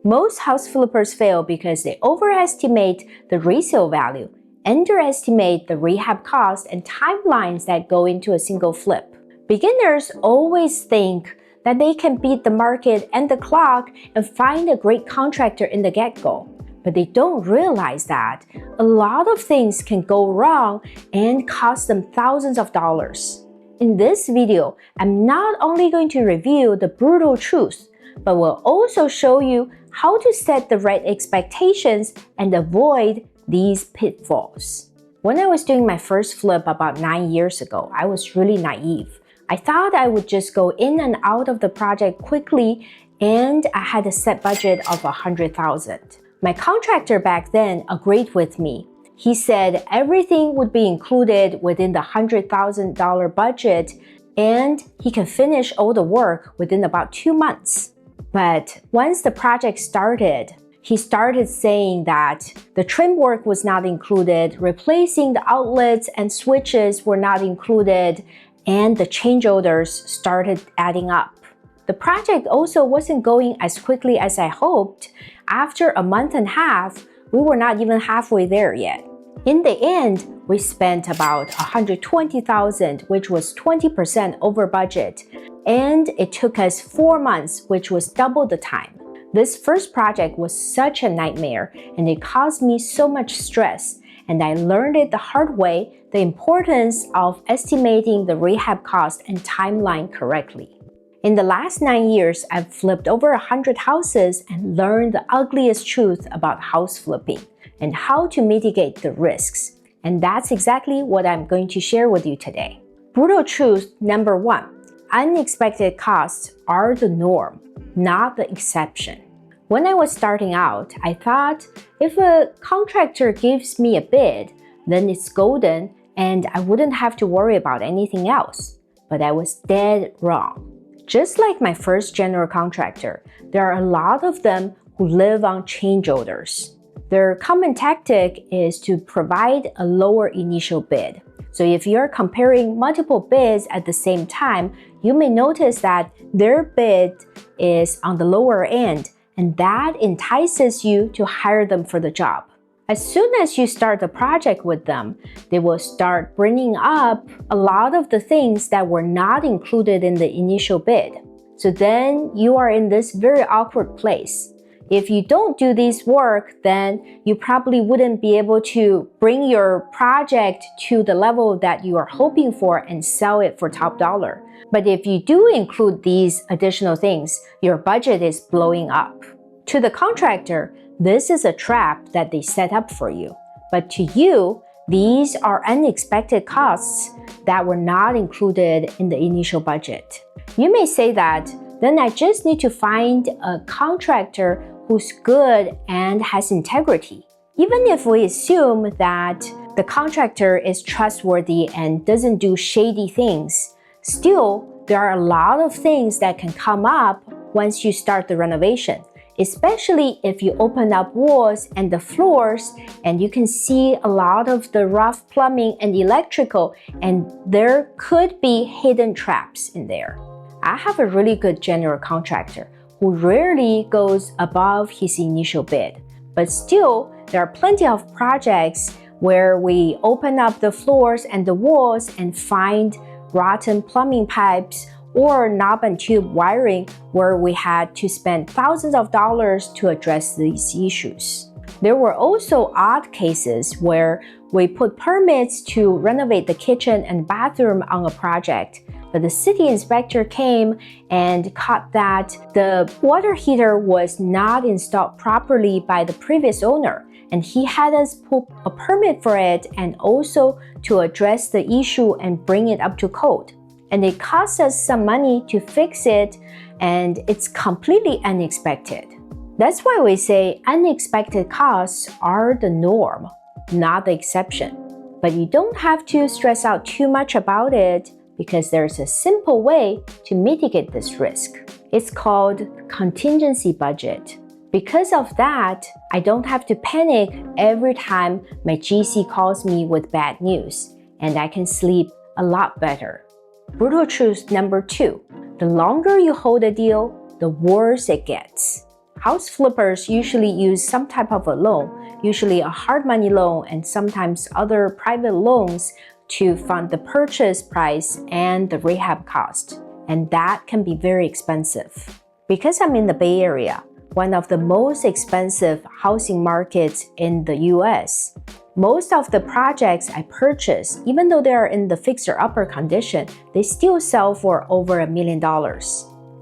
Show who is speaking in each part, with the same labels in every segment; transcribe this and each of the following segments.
Speaker 1: Most house flippers fail because they overestimate the resale value, underestimate the rehab cost and timelines that go into a single flip. Beginners always think that they can beat the market and the clock and find a great contractor in the get-go. But they don't realize that a lot of things can go wrong and cost them thousands of dollars. In this video, I'm not only going to review the brutal truth, but will also show you how to set the right expectations and avoid these pitfalls. When I was doing my first flip about 9 years ago, I was really naive. I thought I would just go in and out of the project quickly, and I had a set budget of $100,000. My contractor back then agreed with me. He said everything would be included within the $100,000 budget and he can finish all the work within about 2 months. But once the project started, he started saying that the trim work was not included, replacing the outlets and switches were not included, and the change orders started adding up. The project also wasn't going as quickly as I hoped. After a month and a half, we were not even halfway there yet. In the end, we spent about $120,000, which was 20% over budget, and it took us 4 months, which was double the time. This first project was such a nightmare, and it caused me so much stress, and I learned it the hard way, the importance of estimating the rehab cost and timeline correctly. In the last 9 years, I've flipped over 100 houses and learned the ugliest truth about house flipping and how to mitigate the risks. And that's exactly what I'm going to share with you today. Brutal truth number 1. Unexpected costs are the norm, not the exception. When I was starting out, I thought if a contractor gives me a bid, then it's golden and I wouldn't have to worry about anything else. But I was dead wrong. Just like my first general contractor, there are a lot of them who live on change orders. Their common tactic is to provide a lower initial bid. So if you're comparing multiple bids at the same time, you may notice that their bid is on the lower end, and that entices you to hire them for the job. As soon as you start the project with them, they will start bringing up a lot of the things that were not included in the initial bid. So then you are in this very awkward place. If you don't do this work, then you probably wouldn't be able to bring your project to the level that you are hoping for and sell it for top dollar. But if you do include these additional things, your budget is blowing up. To the contractor, this is a trap that they set up for you. But to you, these are unexpected costs that were not included in the initial budget. You may say that, then I just need to find a contractor who's good and has integrity. Even if we assume that the contractor is trustworthy and doesn't do shady things, still, there are a lot of things that can come up once you start the renovation. Especially if you open up walls and the floors and you can see a lot of the rough plumbing and electrical, and there could be hidden traps in there. I have a really good general contractor who rarely goes above his initial bid. But still, there are plenty of projects where we open up the floors and the walls and find rotten plumbing pipes or knob and tube wiring where we had to spend thousands of dollars to address these issues. There were also odd cases where we put permits to renovate the kitchen and bathroom on a project, but the city inspector came and caught that the water heater was not installed properly by the previous owner, and he had us put a permit for it and also to address the issue and bring it up to code. And it cost us some money to fix it, and it's completely unexpected. That's why we say unexpected costs are the norm, not the exception. But you don't have to stress out too much about it because there's a simple way to mitigate this risk. It's called contingency budget. Because of that, I don't have to panic every time my GC calls me with bad news, and I can sleep a lot better. Brutal truth number 2. The longer you hold a deal, the worse it gets. House flippers usually use some type of a loan, usually a hard money loan and sometimes other private loans to fund the purchase price and the rehab cost. And that can be very expensive. Because I'm in the Bay Area, one of the most expensive housing markets in the US, most of the projects I purchase, even though they are in the fixer-upper condition, they still sell for over $1 million.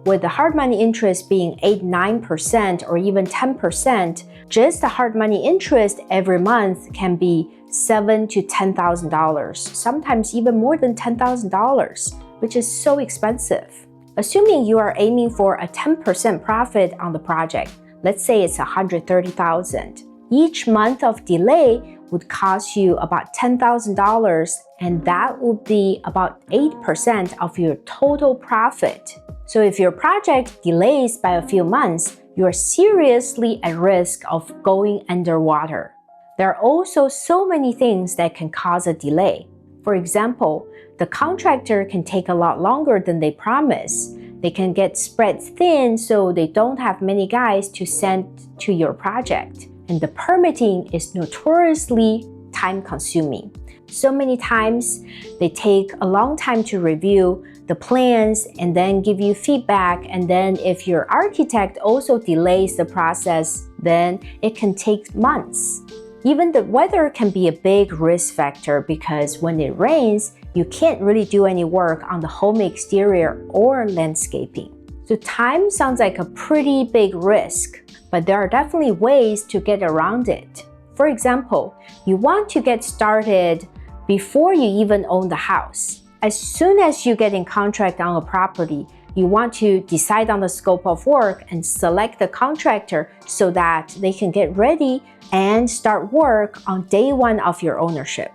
Speaker 1: With the hard money interest being 8-9% or even 10%, just the hard money interest every month can be $7,000 to $10,000, sometimes even more than $10,000, which is so expensive. Assuming you are aiming for a 10% profit on the project, let's say it's $130,000. Each month of delay would cost you about $10,000, and that would be about 8% of your total profit. So if your project delays by a few months, you are seriously at risk of going underwater. There are also so many things that can cause a delay. For example, the contractor can take a lot longer than they promise. They can get spread thin so they don't have many guys to send to your project. And the permitting is notoriously time-consuming. So many times, they take a long time to review the plans and then give you feedback. And then if your architect also delays the process, then it can take months. Even the weather can be a big risk factor because when it rains, you can't really do any work on the home exterior or landscaping. So time sounds like a pretty big risk, but there are definitely ways to get around it. For example, you want to get started before you even own the house. As soon as you get in contract on a property, you want to decide on the scope of work and select the contractor so that they can get ready and start work on day one of your ownership.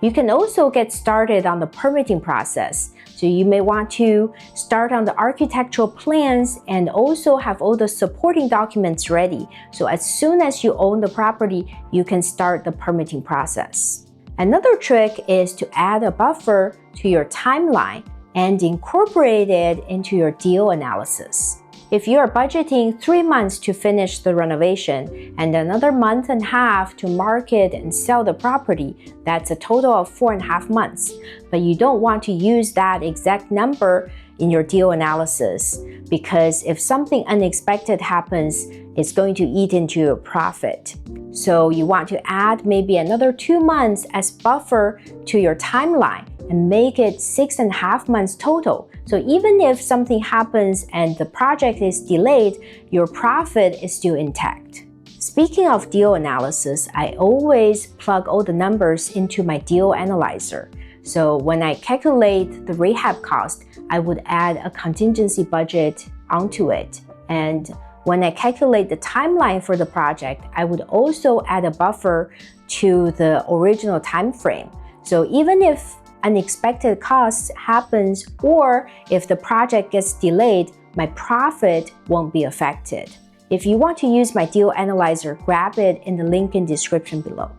Speaker 1: You can also get started on the permitting process. So you may want to start on the architectural plans and also have all the supporting documents ready. So as soon as you own the property, you can start the permitting process. Another trick is to add a buffer to your timeline and incorporate it into your deal analysis. If you are budgeting 3 months to finish the renovation and another month and a half to market and sell the property, that's a total of 4.5 months. But you don't want to use that exact number in your deal analysis because if something unexpected happens, it's going to eat into your profit. So you want to add maybe another 2 months as buffer to your timeline and make it 6.5 months total. So even if something happens and the project is delayed, your profit is still intact. Speaking of deal analysis, I always plug all the numbers into my deal analyzer. So when I calculate the rehab cost, I would add a contingency budget onto it. And when I calculate the timeline for the project, I would also add a buffer to the original time frame. So even if unexpected costs happens or if the project gets delayed, my profit won't be affected. If you want to use my deal analyzer, grab it in the link in description below.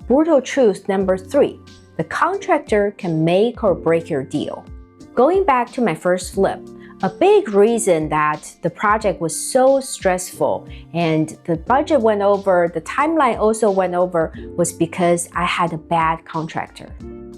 Speaker 1: Brutal truth number 3, the contractor can make or break your deal. Going back to my first flip, a big reason that the project was so stressful and the budget went over, the timeline also went over, was because I had a bad contractor.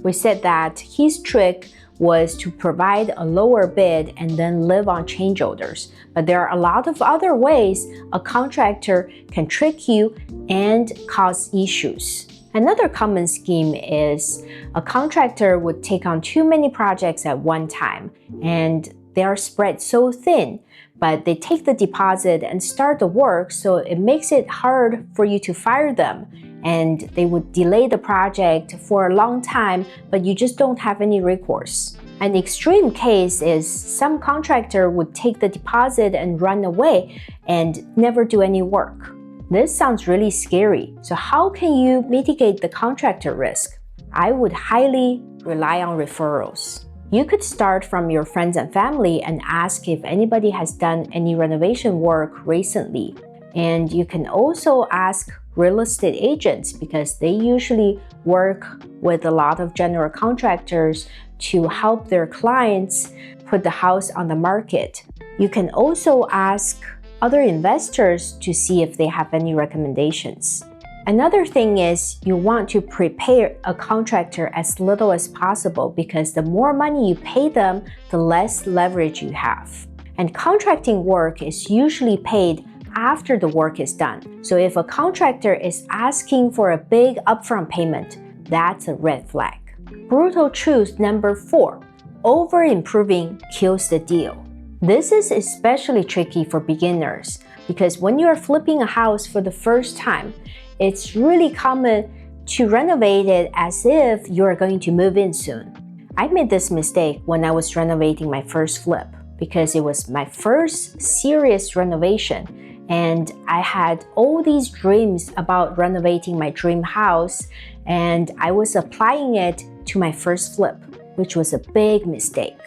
Speaker 1: We said that his trick was to provide a lower bid and then live on change orders. But there are a lot of other ways a contractor can trick you and cause issues. Another common scheme is a contractor would take on too many projects at one time and they are spread so thin, but they take the deposit and start the work, so it makes it hard for you to fire them. And they would delay the project for a long time, but you just don't have any recourse. An extreme case is some contractor would take the deposit and run away and never do any work. This sounds really scary. So how can you mitigate the contractor risk? I would highly rely on referrals. You could start from your friends and family and ask if anybody has done any renovation work recently. And you can also ask real estate agents because they usually work with a lot of general contractors to help their clients put the house on the market. You can also ask other investors to see if they have any recommendations. Another thing is you want to prepare a contractor as little as possible because the more money you pay them, the less leverage you have. And contracting work is usually paid after the work is done. So if a contractor is asking for a big upfront payment, that's a red flag. Brutal truth number 4, over-improving kills the deal. This is especially tricky for beginners because when you are flipping a house for the first time, it's really common to renovate it as if you are going to move in soon. I made this mistake when I was renovating my first flip because it was my first serious renovation and I had all these dreams about renovating my dream house and I was applying it to my first flip, which was a big mistake.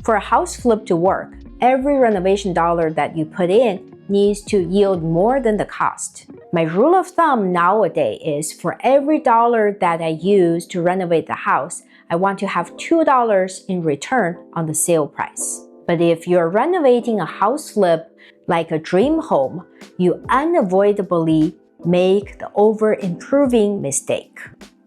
Speaker 1: For a house flip to work, every renovation dollar that you put in needs to yield more than the cost. My rule of thumb nowadays is for every dollar that I use to renovate the house, I want to have $2 in return on the sale price. But if you're renovating a house flip like a dream home, you unavoidably make the over-improving mistake.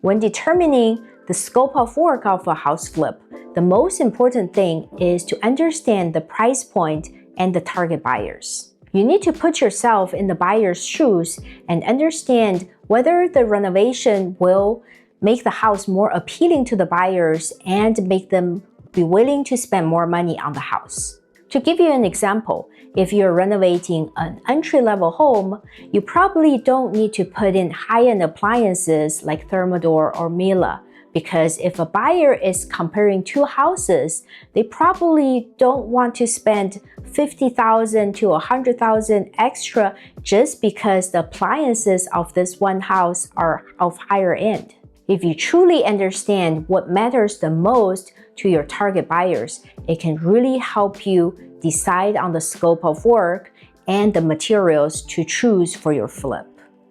Speaker 1: When determining the scope of work of a house flip, the most important thing is to understand the price point and the target buyers. You need to put yourself in the buyer's shoes and understand whether the renovation will make the house more appealing to the buyers and make them be willing to spend more money on the house. To give you an example, if you're renovating an entry-level home, you probably don't need to put in high-end appliances like Thermador or Miele, because if a buyer is comparing two houses, they probably don't want to spend $50,000 to $100,000 extra just because the appliances of this one house are of higher end. If you truly understand what matters the most to your target buyers, it can really help you decide on the scope of work and the materials to choose for your flip.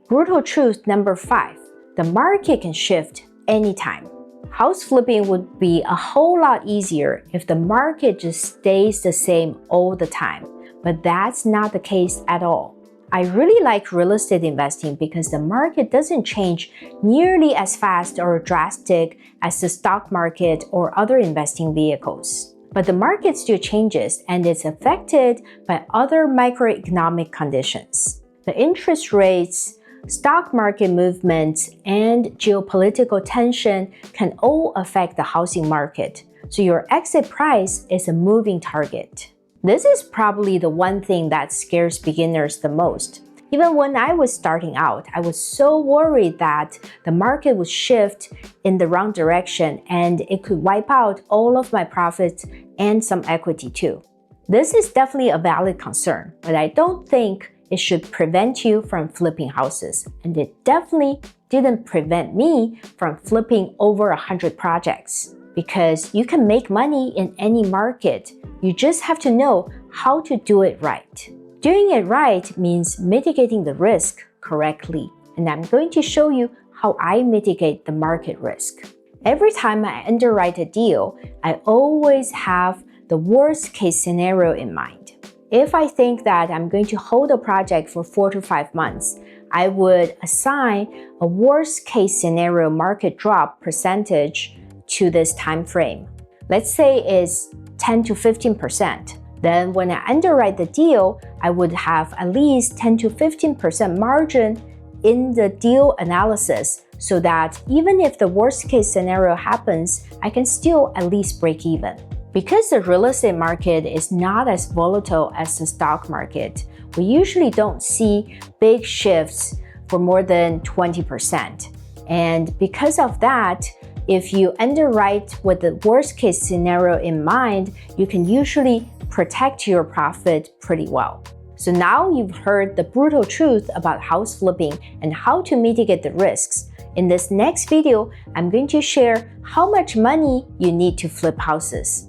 Speaker 1: Brutal truth number 5, the market can shift anytime. House flipping would be a whole lot easier if the market just stays the same all the time, but that's not the case at all. I really like real estate investing because the market doesn't change nearly as fast or drastic as the stock market or other investing vehicles. But the market still changes and it's affected by other microeconomic conditions. The interest rates, stock market movements, and geopolitical tension can all affect the housing market, so your exit price is a moving target. This is probably the one thing that scares beginners the most. Even when I was starting out, I was so worried that the market would shift in the wrong direction and it could wipe out all of my profits and some equity too. This is definitely a valid concern, but I don't think it should prevent you from flipping houses, and it definitely didn't prevent me from flipping over 100 projects. Because you can make money in any market, you just have to know how to do it right. Doing it right means mitigating the risk correctly, and I'm going to show you how I mitigate the market risk. Every time I underwrite a deal, I always have the worst case scenario in mind. If I think that I'm going to hold a project for 4 to 5 months, I would assign a worst case scenario market drop percentage to this time frame. Let's say it's 10 to 15%. Then when I underwrite the deal, I would have at least 10 to 15% margin in the deal analysis so that even if the worst case scenario happens, I can still at least break even. Because the real estate market is not as volatile as the stock market, we usually don't see big shifts for more than 20%. And because of that, if you underwrite with the worst case scenario in mind, you can usually protect your profit pretty well. So now you've heard the brutal truth about house flipping and how to mitigate the risks. In this next video, I'm going to share how much money you need to flip houses.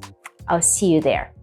Speaker 1: I'll see you there.